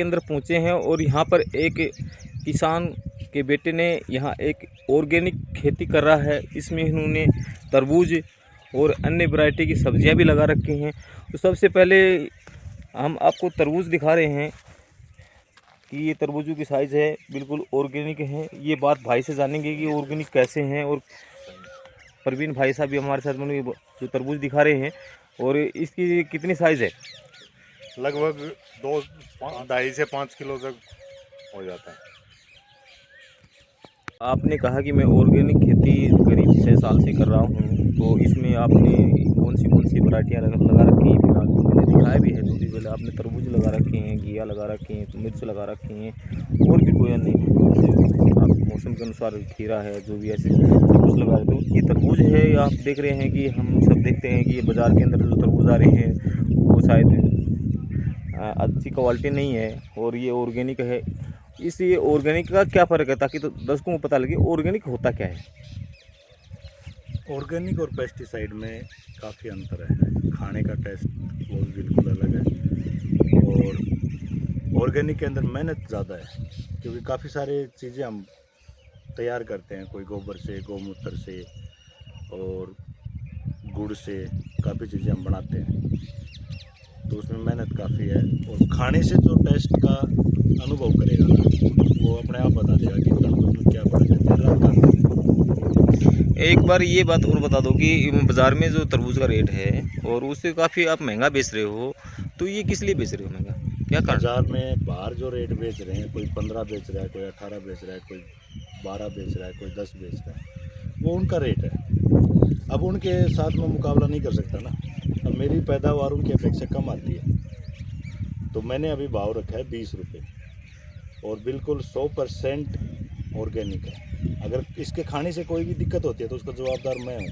अंदर पहुंचे हैं और यहाँ पर एक किसान के बेटे ने यहाँ एक ऑर्गेनिक खेती कर रहा है। इसमें इन्होंने तरबूज और अन्य वैरायटी की सब्जियां भी लगा रखी हैं। तो सबसे पहले हम आपको तरबूज दिखा रहे हैं कि ये तरबूजों की साइज़ है, बिल्कुल ऑर्गेनिक है। ये बात भाई से जानेंगे कि ऑर्गेनिक कैसे हैं। और परवीन भाई साहब भी हमारे साथ में जो तरबूज दिखा रहे हैं। और इसकी कितनी साइज़ है? लगभग 2-2.5 से 5 किलो तक हो जाता है। आपने कहा कि मैं ऑर्गेनिक खेती करीब 6 साल से कर रहा हूँ, तो इसमें आपने कौन सी वैरायटियाँ लगा रखी हैं? फिलहाल तो मैंने दिखाया भी है, थोड़ी पहले आपने तरबूज लगा रखे हैं, घिया लगा रखे हैं, मिर्च लगा रखे हैं, और भी कोई अन्य आप मौसम के अनुसार खीरा है, जो भी ऐसे तरबूज लगा रहे हो। ये तरबूज है, आप देख रहे हैं कि हम सब देखते हैं कि ये बाज़ार के अंदर जो तरबूज आ रहे हैं वो शायद अच्छी क्वालिटी नहीं है, और ये ऑर्गेनिक है। इस ये ऑर्गेनिक का क्या फ़र्क है, ताकि तो दर्शकों को पता लगे ऑर्गेनिक होता क्या है? ऑर्गेनिक और पेस्टिसाइड में काफ़ी अंतर है। खाने का टेस्ट वो भी बिल्कुल अलग है। और ऑर्गेनिक के अंदर मेहनत ज़्यादा है, क्योंकि काफ़ी सारी चीज़ें हम तैयार करते हैं, कोई गोबर से, गौमूत्र से और गुड़ से काफ़ी चीज़ें हम बनाते हैं। तो उसमें मेहनत काफ़ी है, और खाने से जो टेस्ट का अनुभव करेगा ना, वो अपने आप बता देगा कि तरबूज में क्या फ़र्क है। तेरा एक बार ये बात और बता दो कि बाज़ार में जो तरबूज का रेट है और उससे काफ़ी आप महंगा बेच रहे हो, तो ये किस लिए बेच रहे हो महंगा? क्या कारण? बाजार में बाहर जो रेट बेच रहे हैं, कोई 15 बेच रहा है, कोई 18 बेच रहा है, कोई 12 बेच रहा है, कोई 10 बेच रहा है, वो उनका रेट है। अब उनके साथ में मुकाबला नहीं कर सकता ना। अब मेरी पैदावार उनकी अपेक्षा कम आती है, तो मैंने अभी भाव रखा है 20 रुपये, और बिल्कुल 100% ऑर्गेनिक है। अगर इसके खाने से कोई भी दिक्कत होती है तो उसका जवाबदार मैं हूँ।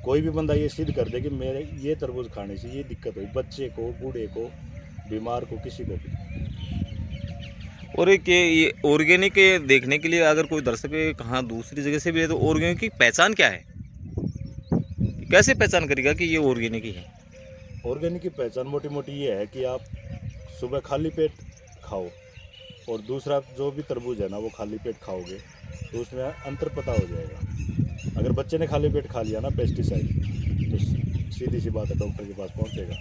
कोई भी बंदा ये सिद्ध कर दे कि मेरे ये तरबूज खाने से ये दिक्कत हुई, बच्चे को, बूढ़े को, बीमार को, किसी को भी। और एक ये ऑर्गेनिक देखने के लिए अगर कोई दर्शक कहाँ दूसरी जगह से भी है, तो ऑर्गेनिक की पहचान क्या है? कैसे पहचान करेगा कि ये ऑर्गेनिक ही है? ऑर्गेनिक की पहचान मोटी मोटी ये है कि आप सुबह खाली पेट खाओ, और दूसरा जो भी तरबूज है ना, वो खाली पेट खाओगे तो उसमें अंतर पता हो जाएगा। अगर बच्चे ने खाली पेट खा लिया ना पेस्टिसाइड, तो सीधी सी बात है, डॉक्टर के पास पहुंचेगा।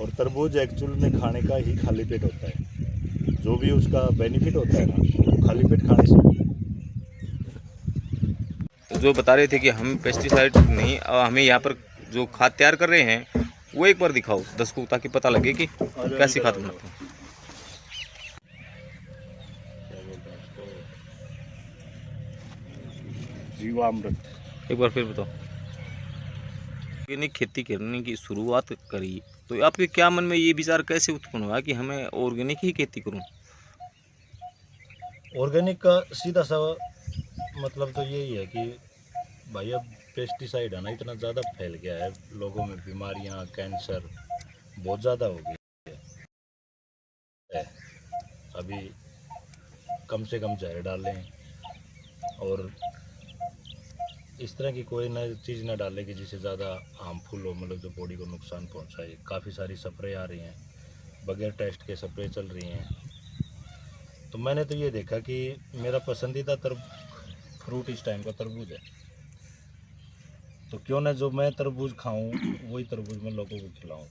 और तरबूज एक्चुअल में खाने का ही खाली पेट होता है। जो भी उसका बेनिफिट होता है ना, वो खाली पेट खाने से। जो बता रहे थे कि हम पेस्टिसाइड नहीं, हमें यहाँ पर जो खाद तैयार कर रहे हैं वो एक बार दिखाओ दर्शकों को, ताकि पता लगे कि कैसी खाद बनाते हैं। क्या बोलते हैं उसको, जीवामृत। एक बार फिर बताओ। ऑर्गेनिक खेती करने की शुरुआत करी, तो आपके क्या मन में ये विचार कैसे उत्पन्न हुआ कि हमें ऑर्गेनिक ही खेती करूं? ऑर्गेनिक का सीधा सा मतलब तो यही है कि भाई अब पेस्टिसाइड है ना, इतना ज़्यादा फैल गया है, लोगों में बीमारियां, कैंसर बहुत ज़्यादा हो गई है। अभी कम से कम जहर डालें, और इस तरह की कोई नई चीज़ ना डालें कि जिससे ज़्यादा हार्मफुल हो, मतलब जो बॉडी को नुकसान पहुंचाए। काफ़ी सारी स्प्रे आ रही हैं, बगैर टेस्ट के स्प्रे चल रही हैं। तो मैंने तो ये देखा कि मेरा पसंदीदा फ्रूट इस टाइम का तरबूज है, तो क्यों ना जो मैं तरबूज खाऊं वही तरबूज मैं लोगों को खिलाऊं।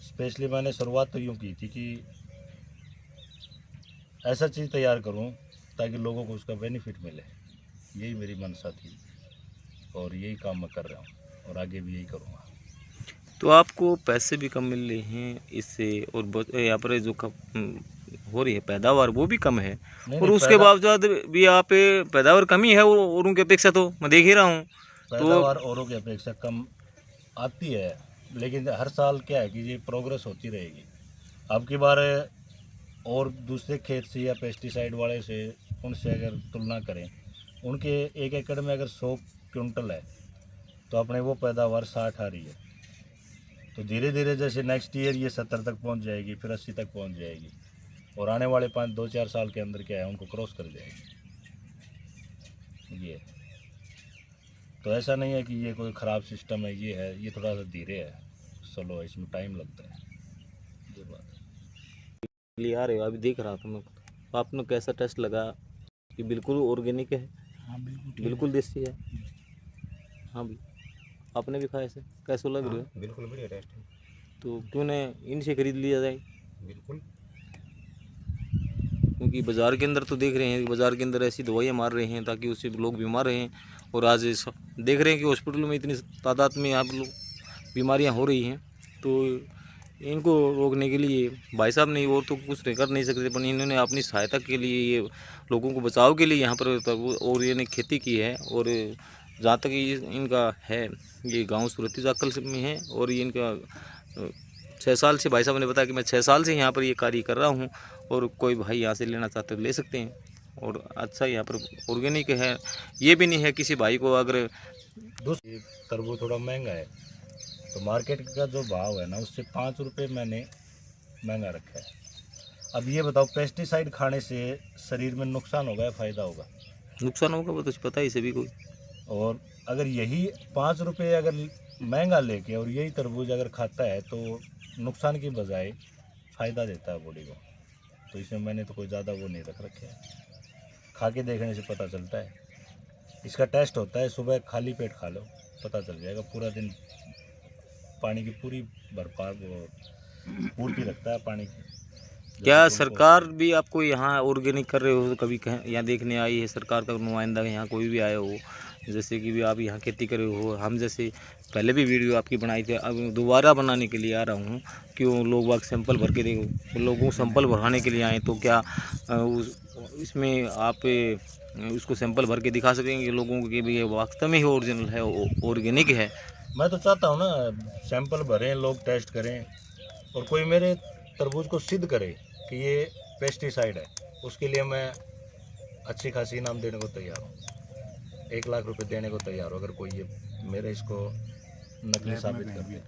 स्पेशली मैंने शुरुआत तो यूँ की थी कि ऐसा चीज़ तैयार करूं ताकि लोगों को उसका बेनिफिट मिले। यही मेरी मंशा थी, और यही काम मैं कर रहा हूं, और आगे भी यही करूंगा। तो आपको पैसे भी कम मिल रहे हैं इससे, और यहाँ पर जो हो रही है पैदावार वो भी कम है, नहीं और नहीं, उसके बावजूद भी आप पैदावार कम ही है और उनकी अपेक्षा, तो मैं देख ही रहा हूँ। तो पैदावार औरों की अपेक्षा कम आती है, लेकिन हर साल क्या है कि ये प्रोग्रेस होती रहेगी। अब की बार और दूसरे खेत से या पेस्टिसाइड वाले से, उनसे अगर तुलना करें, उनके 1 एकड़ में अगर 100 क्विंटल है, तो अपने वो पैदावार 60 आ रही है। तो धीरे धीरे जैसे नेक्स्ट ईयर ये 70 तक पहुंच जाएगी, फिर 80 तक पहुंच जाएगी, और आने वाले 2-4 साल के अंदर क्या है, उनको क्रॉस कर जाएगी। ये तो ऐसा नहीं है कि ये कोई ख़राब सिस्टम है, ये थोड़ा सा धीरे है, स्लो है, इसमें टाइम लगता है। ये बात है। लिए आ रहे हो, अभी देख रहा था मैं, तो आपने कैसा टेस्ट लगा कि बिल्कुल ऑर्गेनिक है, हाँ बिल्कुल बिल्कुल देसी है? हाँ भाई, आपने भी खाया इसे, कैसा लग रहा है? बिल्कुल बढ़िया टेस्ट है। तो क्यों न इनसे खरीद लिया जाए? बिल्कुल। क्योंकि बाज़ार के अंदर तो देख रहे हैं कि बाज़ार के अंदर ऐसी दवाइयाँ मार रहे हैं ताकि उससे लोग बीमार रहें, और आज देख रहे हैं कि हॉस्पिटल में इतनी तादाद में यहाँ पर लोग बीमारियाँ हो रही हैं। तो इनको रोकने के लिए भाई साहब ने और तो कुछ कर नहीं सकते, पर इन्होंने अपनी सहायता के लिए, ये लोगों को बचाव के लिए यहाँ पर ऑर्गेनिक खेती की है। और जहाँ तक ये इनका है, ये गांव सुरती जाकल में है, और ये इनका 6 साल से, भाई साहब ने बताया कि मैं 6 साल से यहाँ पर ये कार्य कर रहा हूँ, और कोई भाई यहाँ से लेना चाहते तो ले सकते हैं। और अच्छा यहाँ पर ऑर्गेनिक है, ये भी नहीं है किसी भाई को अगर दूसरी तरबूज थोड़ा महंगा है, तो मार्केट का जो भाव है ना उससे 5 रुपये मैंने महंगा रखा है। अब ये बताओ, पेस्टिसाइड खाने से शरीर में नुकसान होगा या फ़ायदा होगा? नुकसान होगा वो तो पता ही सभी को। और अगर यही 5 रुपये अगर महंगा लेके और यही तरबूज अगर खाता है तो नुकसान की बजाय फ़ायदा देता है बॉडी को। तो इसमें मैंने तो कोई ज़्यादा वो नहीं रख रखे है, खा के देखने से पता चलता है। इसका टेस्ट होता है, सुबह खाली पेट खा लो, पता चल जाएगा। पूरा दिन पानी की पूरी भरपार पूर्ति रखता है पानी की। क्या सरकार भी आपको यहाँ ऑर्गेनिक कर रहे हो, कभी यहाँ देखने आई है सरकार का नुमाइंदा, यहाँ कोई भी आया हो, जैसे कि भी आप यहाँ खेती कर रहे हो? हम जैसे पहले भी वीडियो आपकी बनाई थी, अब दोबारा बनाने के लिए आ रहा हूँ। क्यों लोग वाग सैंपल भर के देखो, लोगों को सैंपल भरवाने के लिए आए, तो क्या इसमें आप उसको सैंपल भर के दिखा सकेंगे लोगों को कि भी ये वास्तव में ही ओरिजिनल है, ऑर्गेनिक है? मैं तो चाहता हूँ ना, सैंपल भरें, लोग टेस्ट करें, और कोई मेरे तरबूज को सिद्ध करे कि ये पेस्टिसाइड है। उसके लिए मैं अच्छी खासी इनाम देने को तैयार हूँ, 1 लाख रुपए देने को तैयार हूँ, अगर कोई ये मेरे इसको नकली साबित कर दे।